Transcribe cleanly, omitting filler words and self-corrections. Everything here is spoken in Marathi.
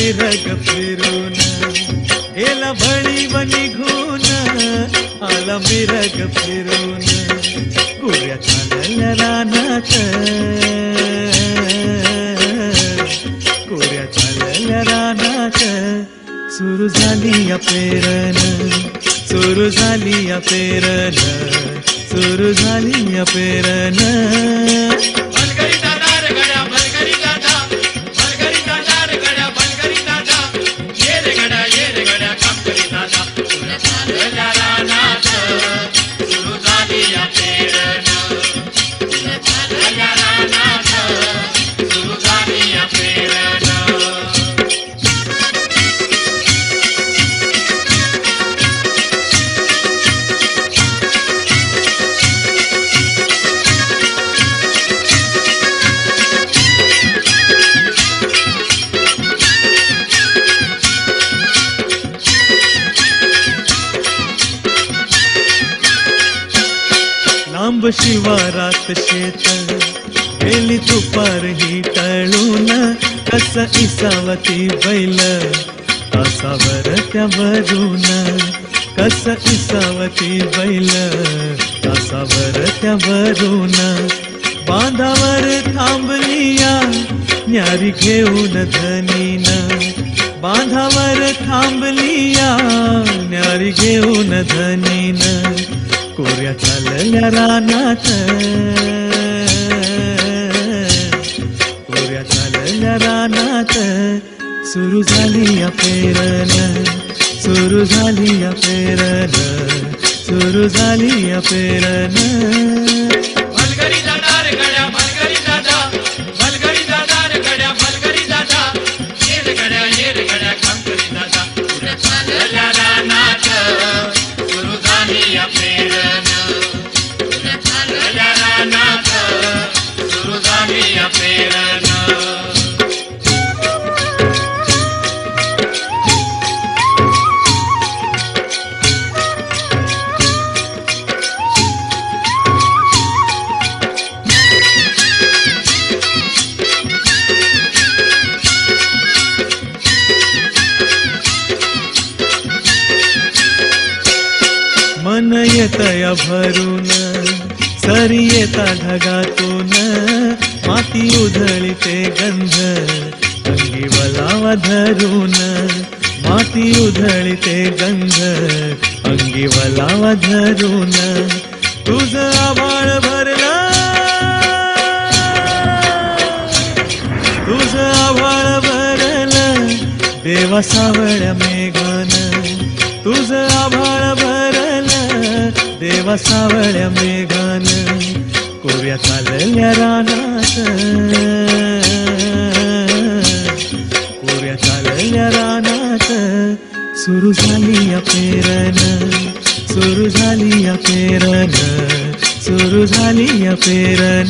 मिरग फिरून गेला भळीव निघून आला मिरग फिरून कुऱ्या चालल्या रानात कुऱ्या चालल्या रानात सुरू झाली या पेरण सुरू झाली या पेरण सुरू झाली या पेरण लांब शिवारात शेत गेली दुपार ही टळून कस इसावती बैल तासावर त्यावरून कस इसावती बैल तासावर त्यावरून बांधावर थांबलिया न्यारी घेऊन धनीन बांधावर थांबलिया न्यारी घेऊन धनीन कोऱ्या चालल्या रानात कोऱ्या चालल्या रानात सुरू झाली या पेरण सुरू झाली या पेरण सुरू झाली या पेरण मलगरी दादा रे गड्या मलगरी दादा रे गड्या मलगरी दादा ये रे गड्या काम करी दादा कोऱ्या चालल्या रानात सुरू झाली या पेरण कोऱ्या चालल्या रानात सुरू झाली या पेरण मन येतया भरून सरी येता ढगातून माती उधळीते गंध अंगी वलावा धरून माती उधळीते गंध अंगी वलावा धरून तुझ आभाळ भरला तुझ आभाळ भरलं देवा सावळ्या मेघान तुझ आभाळ भरलं देवा सावळ्या मेघान कोऱ्या चालल्या रानात कोऱ्या चालल्या रानात सुरू झाली या पेरण सुरू झाली या पेरण सुरू झाली या पेरण